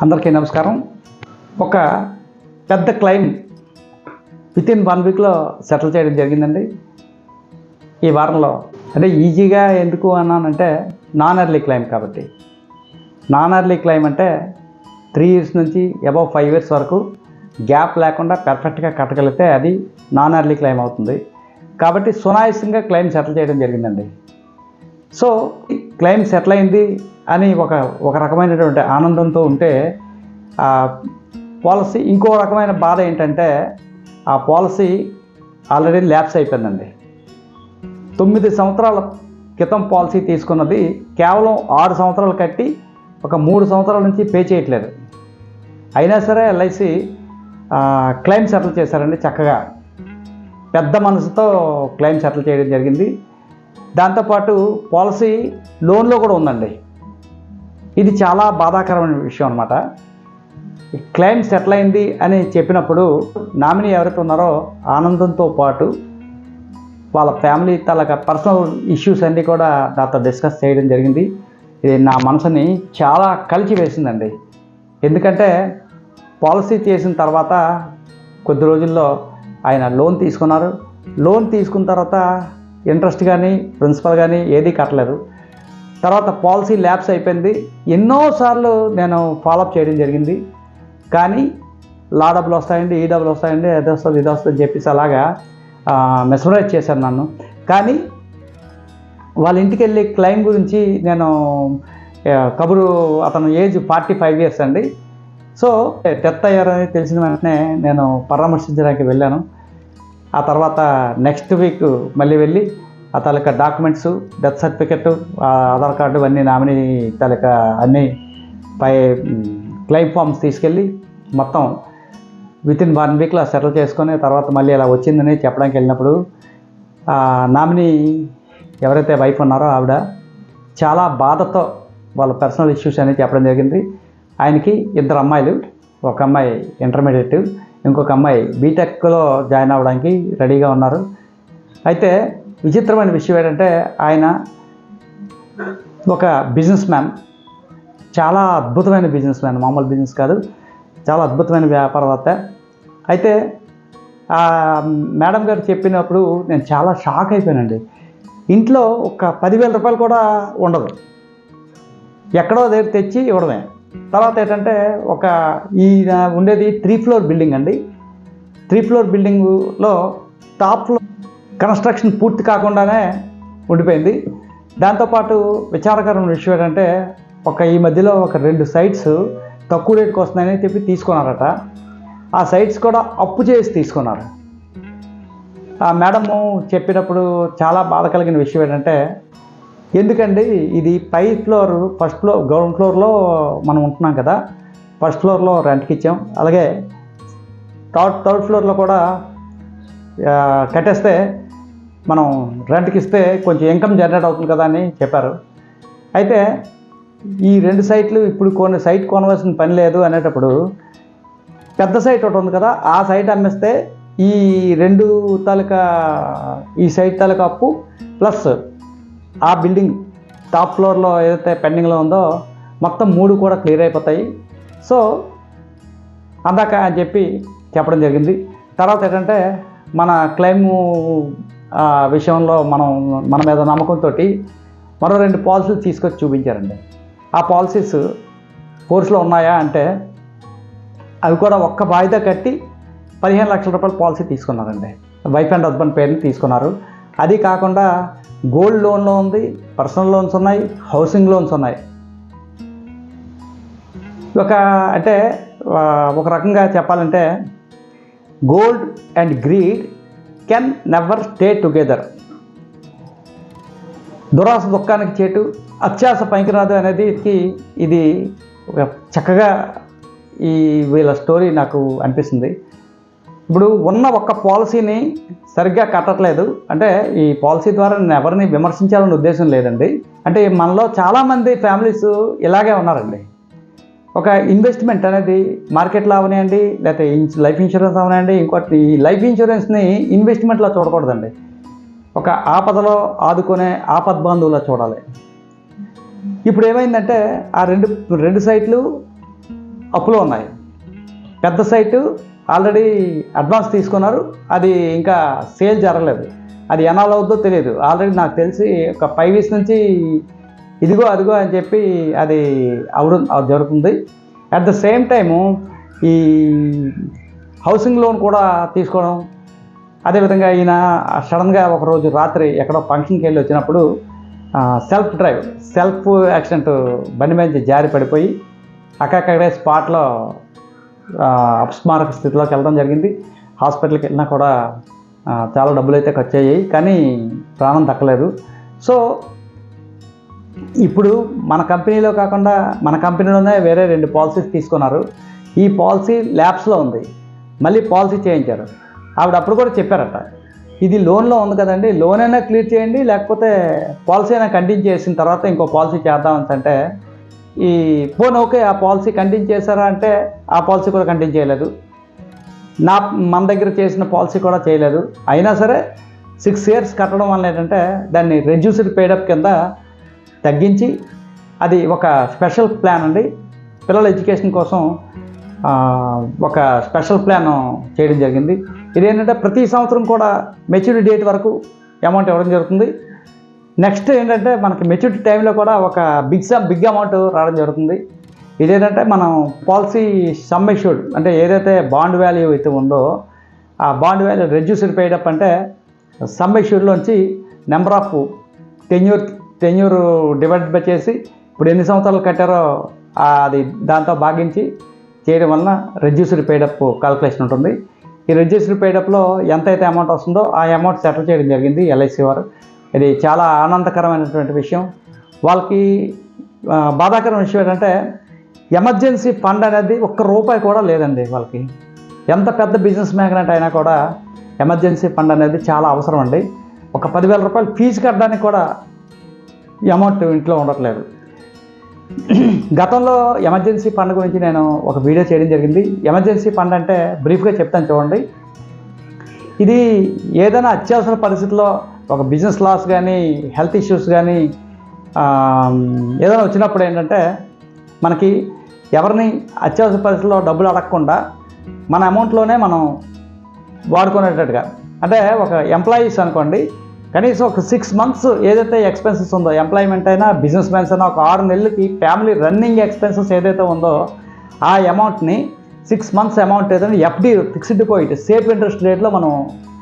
అందరికీ నమస్కారం. ఒక పెద్ద క్లైమ్ వితిన్ 1 వీక్లో సెటిల్ చేయడం జరిగిందండి. ఈ వారంలో అంటే ఈజీగా ఎందుకు అన్నానంటే నాన్ ఎర్లీ క్లైమ్ కాబట్టి. నాన్ ఎర్లీ క్లైమ్ అంటే 3 years నుంచి అబవ్ 5 years వరకు గ్యాప్ లేకుండా పర్ఫెక్ట్గా కట్టగలిగితే అది నాన్ ఎర్లీ క్లైమ్ అవుతుంది. కాబట్టి సునాయాసంగా క్లైమ్ సెటిల్ చేయడం జరిగిందండి. సో క్లైమ్ సెటిల్ అయింది అని ఒక రకమైనటువంటి ఆనందంతో ఉంటే పాలసీ ఇంకో రకమైన బాధ ఏంటంటే ఆ పాలసీ ఆల్రెడీ ల్యాప్స్ అయిపోయిందండి. 9 సంవత్సరాల క్రితం పాలసీ తీసుకున్నది కేవలం 6 సంవత్సరాలు కట్టి ఒక 3 సంవత్సరాల నుంచి పే చేయట్లేదు. అయినా సరే ఎల్ఐసి క్లైమ్ సెటిల్ చేశారండి. చక్కగా పెద్ద మనసుతో క్లైమ్ సెటిల్ చేయడం జరిగింది. దాంతోపాటు పాలసీ లోన్లో కూడా ఉందండి. ఇది చాలా బాధాకరమైన విషయం అన్నమాట. క్లైమ్ సెటిల్ అయింది అని చెప్పినప్పుడు నామినీ ఎవరైతే ఉన్నారో ఆనందంతో పాటు వాళ్ళ ఫ్యామిలీ తాలూకా పర్సనల్ ఇష్యూస్ అన్నీ కూడా నాతో డిస్కస్ చేయడం జరిగింది. ఇది నా మనసుని చాలా కలిచివేసిందండి. ఎందుకంటే పాలసీ చేసిన తర్వాత కొద్ది రోజుల్లో ఆయన లోన్ తీసుకున్నారు. లోన్ తీసుకున్న తర్వాత ఇంట్రెస్ట్ కానీ ప్రిన్సిపల్ కానీ ఏదీ కట్టలేదు. తర్వాత పాలసీ ల్యాప్స్ అయిపోయింది. ఎన్నోసార్లు నేను ఫాలోఅప్ చేయడం జరిగింది. కానీ లా డబ్బులు వస్తాయండి, ఈ డబ్బులు వస్తాయండి, అది వస్తుంది ఇది వస్తుంది అని చెప్పేసి అలాగా మెస్మరైజ్ చేశాను నన్ను. కానీ వాళ్ళ ఇంటికి వెళ్ళి క్లైమ్ గురించి నేను కబురు, అతను ఏజ్ 45 years అండి. సో డెత్ అయ్యారని తెలిసిన వెంటనే నేను పరామర్శించడానికి వెళ్ళాను. ఆ తర్వాత నెక్స్ట్ వీక్ మళ్ళీ వెళ్ళి ఆ తాలూకా documents, death certificate, Aadhaar card అన్నీ నామినీ తాలూకా అన్నీ క్లెయిమ్ ఫామ్స్ తీసుకెళ్ళి మొత్తం వితిన్ 1 వీక్లో సెటిల్ చేసుకొని తర్వాత మళ్ళీ ఇలా వచ్చిందని చెప్పడానికి వెళ్ళినప్పుడు నామినీ ఎవరైతే వైఫ్ ఉన్నారో ఆవిడ చాలా బాధతో వాళ్ళ పర్సనల్ ఇష్యూస్ అనేది చెప్పడం జరిగింది. ఆయనకి 2 అమ్మాయిలు, ఒక అమ్మాయి ఇంటర్మీడియట్, ఇంకొక అమ్మాయి బీటెక్లో జాయిన్ అవ్వడానికి రెడీగా ఉన్నారు. అయితే విచిత్రమైన విషయం ఏంటంటే ఆయన ఒక బిజినెస్ మ్యాన్, చాలా అద్భుతమైన బిజినెస్ మ్యాన్, మామూలు బిజినెస్ కాదు, చాలా అద్భుతమైన వ్యాపారవేత్త. అయితే మేడం గారు చెప్పినప్పుడు నేను చాలా షాక్ అయిపోయానండి. ఇంట్లో ఒక 10,000 రూపాయలు కూడా ఉండదు, ఎక్కడో దగ్గర తెచ్చి ఇవ్వడమే. తర్వాత ఏంటంటే ఈ ఉండేది 3 floor బిల్డింగ్ అండి. 3 floor బిల్డింగ్లో టాప్ ఫ్లోర్ కన్స్ట్రక్షన్ పూర్తి కాకుండానే ఉండిపోయింది. దాంతోపాటు విచారకరమైన విషయం ఏంటంటే ఈ మధ్యలో 2 sites తక్కువ రేటుకి వస్తున్నాయని చెప్పి తీసుకున్నారట. ఆ సైట్స్ కూడా అప్పు చేసి తీసుకున్నారు. ఆ మేడము చెప్పినప్పుడు చాలా బాధ కలిగిన విషయం ఏంటంటే, ఎందుకండి ఇది పై ఫ్లోర్, ఫస్ట్ ఫ్లోర్, గ్రౌండ్ ఫ్లోర్లో మనం ఉంటున్నాం కదా, ఫస్ట్ ఫ్లోర్లో రెంట్కి ఇచ్చాం, అలాగే థర్డ్ ఫ్లోర్లో కూడా కట్టేస్తే మనం రెంట్కి ఇస్తే కొంచెం ఇన్కమ్ జనరేట్ అవుతుంది కదా అని చెప్పారు. అయితే ఈ 2 సైట్లు ఇప్పుడు సైట్ కొనవలసిన పని లేదు అనేటప్పుడు పెద్ద సైట్ ఒకటి ఉంది కదా, ఆ సైట్ అమ్మేస్తే ఈ 2 తాలూకా ఈ సైట్ తాలూకా అప్పు ప్లస్ ఆ బిల్డింగ్ టాప్ ఫ్లోర్లో ఏదైతే పెండింగ్లో ఉందో మొత్తం 3 కూడా క్లియర్ అయిపోతాయి. సో అందాక అని చెప్పి చెప్పడం జరిగింది. తర్వాత ఏంటంటే మన క్లెయిము విషయంలో మన మీద నమ్మకంతో మరో 2 పాలసీలు తీసుకొచ్చి చూపించారండి. ఆ పాలసీస్ ఫోర్స్లో ఉన్నాయా అంటే అవి కూడా ఒక్క వాయిదా కట్టి 15 లక్షల రూపాయల పాలసీ తీసుకున్నారండి. వైఫ్ అండ్ హస్బెండ్ పేరుని తీసుకున్నారు. అది కాకుండా గోల్డ్ లోన్లో ఉంది, పర్సనల్ లోన్స్ ఉన్నాయి, హౌసింగ్ లోన్స్ ఉన్నాయి. అంటే ఒక రకంగా చెప్పాలంటే gold and greed can never stay together. దురాశ దుఃఖానికి చేటు, అత్యాశ పనికిరాదు అనేది ఇది చక్కగా వీళ్ళ స్టోరీ నాకు అనిపిస్తుంది. ఇప్పుడు ఉన్న ఒక్క పాలసీని సరిగ్గా కట్టట్లేదు అంటే ఈ పాలసీ ద్వారా నేను ఎవరిని విమర్శించాలనే ఉద్దేశం లేదండి. అంటే మనలో చాలామంది ఫ్యామిలీస్ ఇలాగే ఉన్నారండి. ఒక ఇన్వెస్ట్మెంట్ అనేది మార్కెట్లో అవనివ్వండి, లేకపోతే లైఫ్ ఇన్సూరెన్స్ అవనివ్వండి, ఇంకోటి ఈ లైఫ్ ఇన్సూరెన్స్ని ఇన్వెస్ట్మెంట్లో చూడకూడదండి. ఒక ఆపదలో ఆదుకునే ఆపద్బంధువులా చూడాలి. ఇప్పుడు ఏమైందంటే ఆ రెండు సైట్లు అప్పులో ఉన్నాయి. పెద్ద సైటు ఆల్రెడీ అడ్వాన్స్ తీసుకున్నారు, అది ఇంకా సేల్ జరగలేదు. అది ఎన్నాళ్ళు అవుద్దో తెలియదు. ఆల్రెడీ నాకు తెలిసి ఒక 5 వీక్స్ నుంచి ఇదిగో అదిగో అని చెప్పి అది జరుగుతుంది. అట్ ద సేమ్ టైము ఈ హౌసింగ్ లోన్ కూడా తీసుకోవడం. అదేవిధంగా ఈయన సడన్గా ఒకరోజు రాత్రి ఎక్కడో ఫంక్షన్కి వెళ్ళి వచ్చినప్పుడు సెల్ఫ్ యాక్సిడెంట్ బండి మీద జారి పడిపోయి అక్కడే స్పాట్లో అపస్మారక స్థితిలోకి వెళ్ళడం జరిగింది. హాస్పిటల్కి వెళ్ళినా కూడా చాలా డబ్బులు అయితే ఖర్చు అయ్యాయి, కానీ ప్రాణం దక్కలేదు. సో ఇప్పుడు మన కంపెనీలో కాకుండా మన కంపెనీలోనే వేరే 2 పాలసీస్ తీసుకున్నారు. ఈ పాలసీ ల్యాబ్స్లో ఉంది, మళ్ళీ పాలసీ చేయించారు. ఆవిడ అప్పుడు కూడా చెప్పారట, ఇది లోన్లో ఉంది కదండి, లోన్ అయినా క్లియర్ చేయండి, లేకపోతే పాలసీ అయినా కంటిన్యూ చేసిన తర్వాత ఇంకో పాలసీ చేద్దామని అంటే ఈ ఫోన్ ఓకే ఆ పాలసీ కంటిన్యూ చేశారా అంటే ఆ పాలసీ కూడా కంటిన్యూ చేయలేదు. మన దగ్గర చేసిన పాలసీ కూడా చేయలేదు. అయినా సరే 6 years కట్టడం వల్ల ఏంటంటే దాన్ని రెడ్యూస్డ్ పేడప్ కింద తగ్గించి అది ఒక స్పెషల్ ప్లాన్ అండి, పిల్లల ఎడ్యుకేషన్ కోసం ఒక స్పెషల్ ప్లాన్ చేయడం జరిగింది. ఇదేంటంటే ప్రతి సంవత్సరం కూడా మెచ్యూరిటీ డేట్ వరకు అమౌంట్ ఇవ్వడం జరుగుతుంది. నెక్స్ట్ ఏంటంటే మనకి మెచ్యూరిటీ టైంలో కూడా ఒక బిగ్ అమౌంట్ రావడం జరుగుతుంది. ఇదేంటంటే మనం పాలసీ సమ్ అష్యూర్డ్ అంటే ఏదైతే బాండ్ వాల్యూ అయితే ఉందో ఆ బాండ్ వాల్యూ రెడ్యూస్డ్ పేడప్ అంటే సమ్ అష్యూర్డ్లోంచి number of tenure divide by చేసి ఇప్పుడు ఎన్ని సంవత్సరాలు కట్టారో అది దాంతో భాగించి చేయడం వలన రెడ్యూస్డ్ పేడప్ కాల్కులేషన్ ఉంటుంది. ఈ రెడ్యూస్డ్ పేడప్లో ఎంతైతే అమౌంట్ వస్తుందో ఆ అమౌంట్ సెటిల్ చేయడం జరిగింది ఎల్ఐసి వారు. ఇది చాలా ఆనందకరమైనటువంటి విషయం. వాళ్ళకి బాధాకరమైన విషయం ఏంటంటే ఎమర్జెన్సీ ఫండ్ అనేది ₹1 కూడా లేదండి వాళ్ళకి. ఎంత పెద్ద బిజినెస్ మ్యాగ్నెట్ అయినా కూడా ఎమర్జెన్సీ ఫండ్ అనేది చాలా అవసరం అండి. ఒక ₹10,000 ఫీజు కట్టడానికి కూడా ఈ అమౌంట్ ఇంట్లో ఉండట్లేదు. గతంలో ఎమర్జెన్సీ ఫండ్ గురించి నేను ఒక వీడియో చేయడం జరిగింది. ఎమర్జెన్సీ ఫండ్ అంటే బ్రీఫ్గా చెప్తాను చూడండి. ఇది ఏదైనా అత్యవసర పరిస్థితుల్లో ఒక బిజినెస్ లాస్ కానీ హెల్త్ ఇష్యూస్ కానీ ఏదైనా వచ్చినప్పుడు ఏంటంటే మనకి ఎవరిని అత్యవసర పరిస్థితుల్లో డబ్బులు అడగకుండా మన అమౌంట్లోనే మనం వాడుకునేటట్టుగా, అంటే ఒక ఎంప్లాయీస్ అనుకోండి కనీసం ఒక 6 months ఏదైతే ఎక్స్పెన్సెస్ ఉందో, ఎంప్లాయ్మెంట్ అయినా బిజినెస్ మ్యాన్స్ అయినా ఒక 6 నెలలకి ఫ్యామిలీ రన్నింగ్ ఎక్స్పెన్సెస్ ఏదైతే ఉందో ఆ అమౌంట్ని 6 months అమౌంట్ ఏదైనా FD fixed deposit safe interest రేట్లో మనం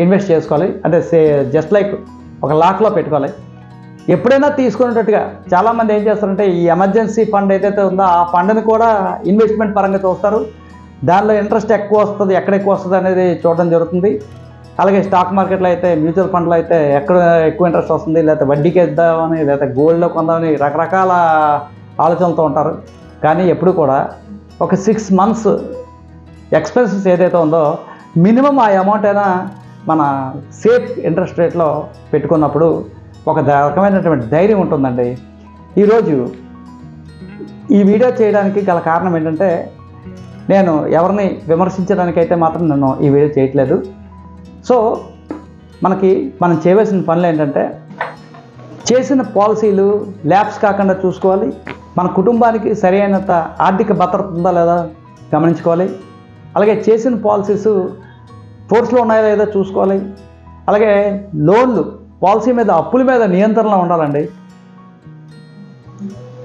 ఇన్వెస్ట్ చేసుకోవాలి. అంటే జస్ట్ లైక్ ఒక లాక్లో పెట్టుకోవాలి. ఎప్పుడైనా తీసుకునేటట్టుగా చాలామంది ఏం చేస్తారంటే ఈ ఎమర్జెన్సీ ఫండ్ ఏదైతే ఉందో ఆ ఫండ్ని కూడా ఇన్వెస్ట్మెంట్ పరంగా చూస్తారు. దానిలో ఇంట్రెస్ట్ ఎక్కువ వస్తుంది, ఎక్కడ ఎక్కువ వస్తుంది అనేది చూడడం జరుగుతుంది. అలాగే స్టాక్ మార్కెట్లో అయితే మ్యూచువల్ ఫండ్లో అయితే ఎక్కడ ఎక్కువ ఇంట్రెస్ట్ వస్తుంది, లేకపోతే వడ్డీకి ఇద్దామని, లేకపోతే గోల్డ్లో కొందామని రకరకాల ఆలోచనలతో ఉంటారు. కానీ ఎప్పుడు కూడా ఒక 6 months ఎక్స్పెన్సెస్ ఏదైతే ఉందో మినిమం ఆ అమౌంట్ అయినా మన సేఫ్ ఇంట్రెస్ట్ రేట్లో పెట్టుకున్నప్పుడు ఒక రకమైనటువంటి ధైర్యం ఉంటుందండి. ఈరోజు ఈ వీడియో చేయడానికి గల కారణం ఏంటంటే నేను ఎవరిని విమర్శించడానికైతే మాత్రం నేను ఈ వీడియో చేయట్లేదు. సో మనం చేయవలసిన పనులు ఏంటంటే చేసిన పాలసీలు ల్యాబ్స్ కాకుండా చూసుకోవాలి. మన కుటుంబానికి సరైనంత ఆర్థిక భద్రత ఉందా లేదా గమనించుకోవాలి. అలాగే చేసిన పాలసీస్ ఫోర్స్లో ఉన్నాయో లేదో చూసుకోవాలి. అలాగే లోన్లు పాలసీ మీద అప్పుల మీద నియంత్రణలో ఉండాలండి.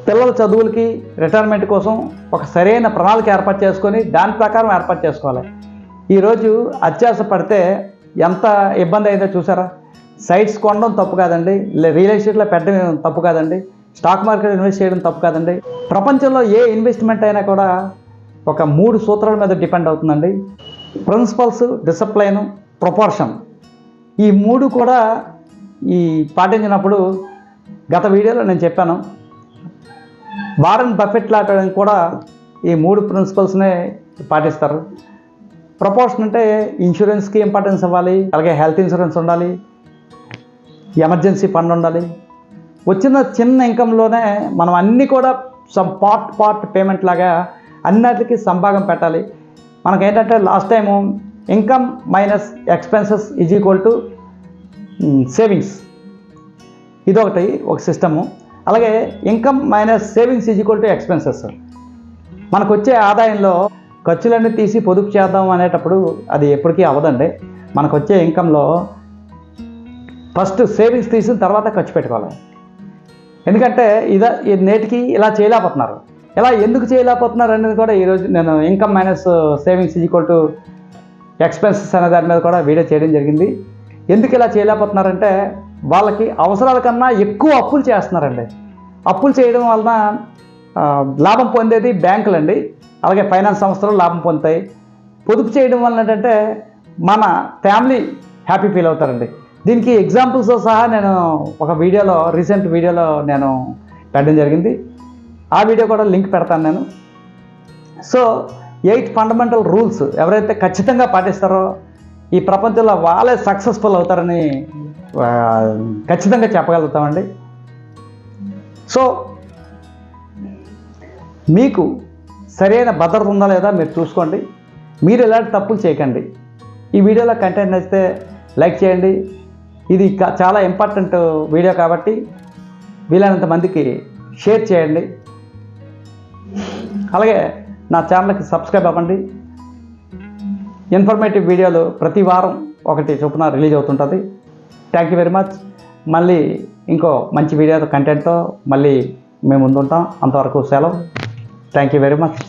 పిల్లల చదువులకి రిటైర్మెంట్ కోసం ఒక సరైన ప్రణాళిక ఏర్పాటు చేసుకొని దాని ప్రకారం ఏర్పాటు చేసుకోవాలి. ఈరోజు అత్యాశ పడితే ఎంత ఇబ్బంది అయిందో చూసారా. సైట్స్ కొనడం తప్పు కాదండి, రియల్ ఎస్టేట్లో పెట్టడం తప్పు కాదండి, స్టాక్ మార్కెట్ ఇన్వెస్ట్ చేయడం తప్పు కాదండి. ప్రపంచంలో ఏ ఇన్వెస్ట్మెంట్ అయినా కూడా ఒక 3 సూత్రాల మీద డిపెండ్ అవుతుందండి. Principles, discipline, proportion. ఈ 3 కూడా పాటించినప్పుడు గత వీడియోలో నేను చెప్పాను. వారన్ బఫెట్ లాంటి కూడా ఈ 3 ప్రిన్సిపల్స్నే పాటిస్తారు. ప్రపోర్షన్ అంటే ఇన్సూరెన్స్కి ఇంపార్టెన్స్ ఇవ్వాలి, అలాగే హెల్త్ ఇన్సూరెన్స్ ఉండాలి, ఎమర్జెన్సీ ఫండ్ ఉండాలి. వచ్చిన చిన్న ఇన్కంలోనే మనం అన్నీ కూడా పార్ట్ పేమెంట్ లాగా అన్నిటికీ సంభాగం పెట్టాలి. మనకేంటంటే last time income minus expenses is equal to savings, ఇదొకటి ఒక సిస్టము. అలాగే income minus savings is equal to expenses. మనకు వచ్చే ఆదాయంలో ఖర్చులన్నీ తీసి పొదుపు చేద్దాం అనేటప్పుడు అది ఎప్పటికీ అవ్వదండి. మనకు వచ్చే ఇన్కంలో ఫస్ట్ సేవింగ్స్ తీసిన తర్వాత ఖర్చు పెట్టుకోవాలి. ఎందుకంటే నేటికి ఇలా చేయలేకపోతున్నారు. ఇలా ఎందుకు చేయలేకపోతున్నారు అనేది కూడా ఈరోజు నేను income minus savings equal to expenses అనే దాని మీద కూడా వీడియో చేయడం జరిగింది. ఎందుకు ఇలా చేయలేకపోతున్నారంటే వాళ్ళకి అవసరాల కన్నా ఎక్కువ అప్పులు చేస్తున్నారండి. అప్పులు చేయడం వలన లాభం పొందేది బ్యాంకులండి, అలాగే ఫైనాన్స్ సంస్థలు లాభం పొందుతాయి. పొదుపు చేయడం వలన ఏంటంటే మన ఫ్యామిలీ హ్యాపీ ఫీల్ అవుతారండి. దీనికి ఎగ్జాంపుల్స్తో సహా నేను ఒక వీడియోలో రీసెంట్ వీడియోలో నేను పెట్టడం జరిగింది. ఆ వీడియో కూడా లింక్ పెడతాను నేను. సో 8 ఫండమెంటల్ రూల్స్ ఎవరైతే ఖచ్చితంగా పాటిస్తారో ఈ ప్రపంచంలో వాళ్ళే సక్సెస్ఫుల్ అవుతారని ఖచ్చితంగా చెప్పగలుగుతామండి. సో మీకు సరైన భద్రత ఉందా లేదా మీరు చూసుకోండి. మీరు ఎలాంటి తప్పులు చేయకండి. ఈ వీడియోలో కంటెంట్ నచ్చితే లైక్ చేయండి. ఇది చాలా ఇంపార్టెంట్ వీడియో కాబట్టి వీలైనంత మందికి షేర్ చేయండి. అలాగే నా ఛానల్కి సబ్స్క్రైబ్ అవ్వండి. ఇన్ఫర్మేటివ్ వీడియోలు ప్రతి వారం ఒకటి చొప్పున రిలీజ్ అవుతుంటుంది. Thank you very much. మళ్ళీ ఇంకో మంచి వీడియో కంటెంట్తో మళ్ళీ మేము ముందుంటాం. అంతవరకు సెలవు. Thank you very much.